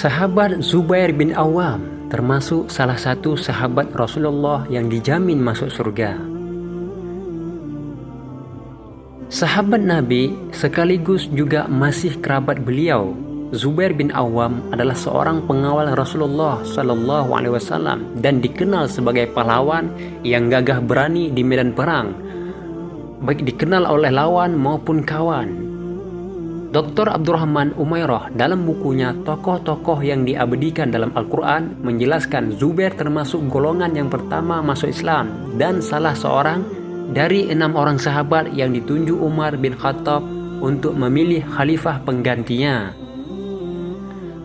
Sahabat Zubair bin Awam termasuk salah satu sahabat Rasulullah yang dijamin masuk surga. Sahabat Nabi sekaligus juga masih kerabat beliau. Zubair bin Awam adalah seorang pengawal Rasulullah Shallallahu Alaihi Wasallam dan dikenal sebagai pahlawan yang gagah berani di medan perang, baik dikenal oleh lawan maupun kawan. Dr. Abdurrahman Umairah dalam bukunya Tokoh-tokoh yang diabadikan dalam Al-Quran menjelaskan Zubair termasuk golongan yang pertama masuk Islam dan salah seorang dari 6 orang sahabat yang ditunjuk Umar bin Khattab untuk memilih khalifah penggantinya.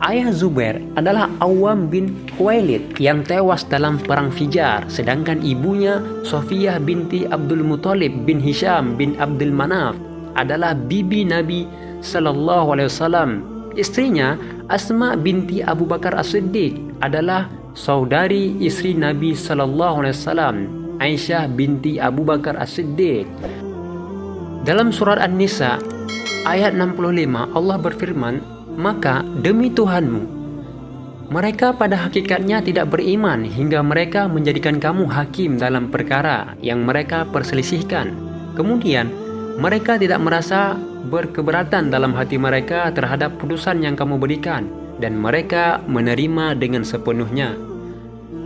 Ayah Zubair adalah Awam bin Khuwailid yang tewas dalam perang Fijar, sedangkan ibunya Sofiyah binti Abdul Muthalib bin Hisham bin Abdul Manaf adalah bibi Nabi Sallallahu Alaihi Wasallam. Istrinya Asma binti Abu Bakar As-Siddiq adalah saudari istri Nabi Sallallahu Alaihi Wasallam, Aisyah binti Abu Bakar As-Siddiq. Dalam surat An-Nisa ayat 65 Allah berfirman, "Maka demi Tuhanmu, mereka pada hakikatnya tidak beriman hingga mereka menjadikan kamu hakim dalam perkara yang mereka perselisihkan. Kemudian mereka tidak merasa berkeberatan dalam hati mereka terhadap putusan yang kamu berikan, dan mereka menerima dengan sepenuhnya."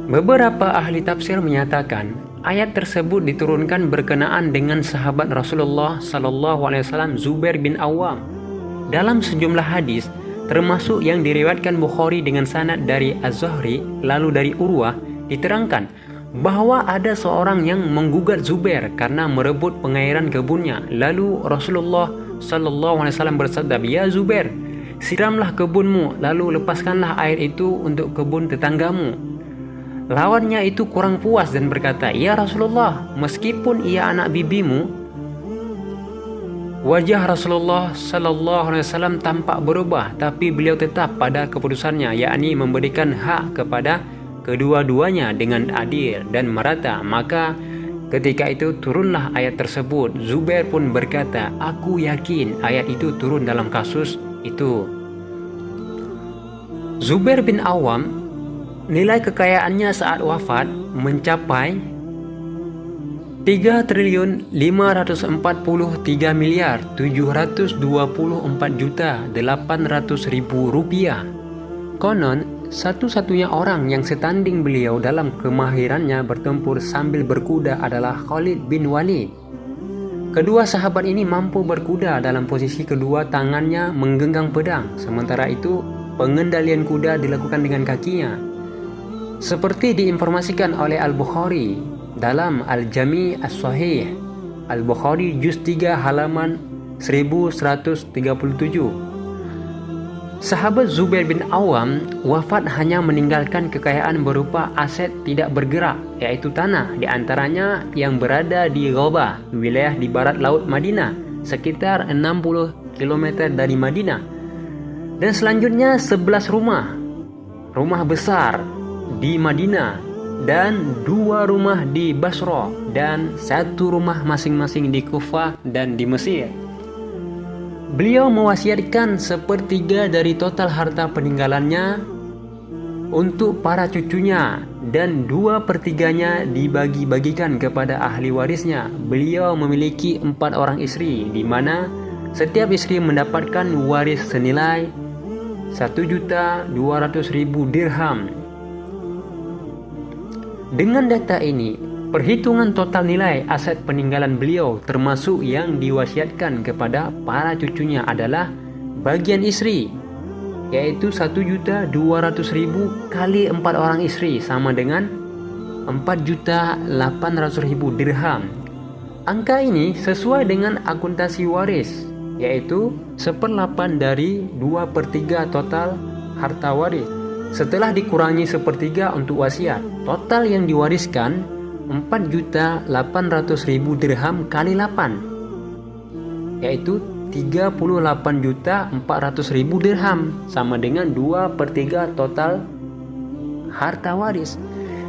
Beberapa ahli tafsir menyatakan ayat tersebut diturunkan berkenaan dengan sahabat Rasulullah Sallallahu Alaihi Wasallam Zubair bin Awam. Dalam sejumlah hadis, termasuk yang diriwayatkan Bukhari dengan sanad dari Az-Zuhri lalu dari Urwah, diterangkan bahwa ada seorang yang menggugat Zubair karena merebut pengairan kebunnya. Lalu Rasulullah Sallallahu Alaihi Wasallam bersabda, "Ya Zubair, siramlah kebunmu, lalu lepaskanlah air itu untuk kebun tetanggamu." Lawannya itu kurang puas dan berkata, "Ya Rasulullah, meskipun ia anak bibimu." Wajah Rasulullah Sallallahu Alaihi Wasallam tampak berubah, tapi beliau tetap pada keputusannya, yakni memberikan hak kepada kedua-duanya dengan adil dan merata. Maka ketika itu turunlah ayat tersebut. Zubair pun berkata, "Aku yakin ayat itu turun dalam kasus itu." Zubair bin Awam, nilai kekayaannya saat wafat mencapai 3.543.724.800.000 rupiah. Konon satu-satunya orang yang setanding beliau dalam kemahirannya bertempur sambil berkuda adalah Khalid bin Walid. Kedua sahabat ini mampu berkuda dalam posisi kedua tangannya menggenggam pedang, sementara itu pengendalian kuda dilakukan dengan kakinya. Seperti diinformasikan oleh Al-Bukhari dalam Al-Jami' As-Sahih, Al-Bukhari juz 3 halaman 1137. Sahabat Zubair bin Awam wafat hanya meninggalkan kekayaan berupa aset tidak bergerak, yaitu tanah, diantaranya yang berada di Ghobah, wilayah di barat laut Madinah, sekitar 60 km dari Madinah. Dan selanjutnya 11 rumah besar di Madinah, dan 2 rumah di Basra, dan 1 rumah masing-masing di Kufah dan di Mesir. Beliau mewasiatkan 1/3 dari total harta peninggalannya untuk para cucunya dan 2/3-nya dibagi-bagikan kepada ahli warisnya. Beliau memiliki 4 orang istri, di mana setiap istri mendapatkan waris senilai 1.200.000 dirham. Dengan data ini, perhitungan total nilai aset peninggalan beliau termasuk yang diwasiatkan kepada para cucunya adalah bagian istri, yaitu 1.200.000 kali 4 orang istri sama dengan 4.800.000 dirham. Angka ini sesuai dengan akuntasi waris, yaitu 1/8 dari 2/3 total harta waris. Setelah dikurangi 1/3 untuk wasiat, total yang diwariskan 4.800.000 dirham kali 8, yaitu 38.400.000 dirham, sama dengan 2/3 total harta waris.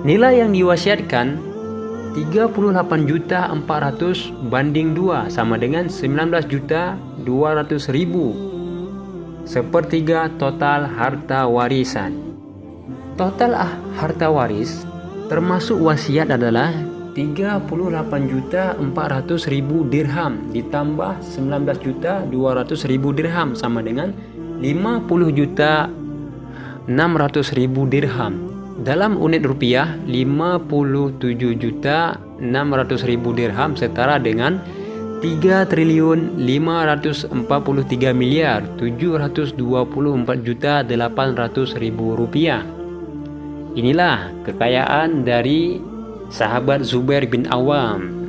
Nilai yang diwasiatkan 38.400.000 banding 2 sama dengan 19.200.000. sepertiga total harta warisan. Total harta waris termasuk wasiat adalah 38.400.000 dirham ditambah 19.200.000 dirham sama dengan 50.600.000 dirham. Dalam unit rupiah, 57.600.000 dirham setara dengan 3.543.724.800.000 rupiah. Inilah kekayaan dari sahabat Zubair bin Awam.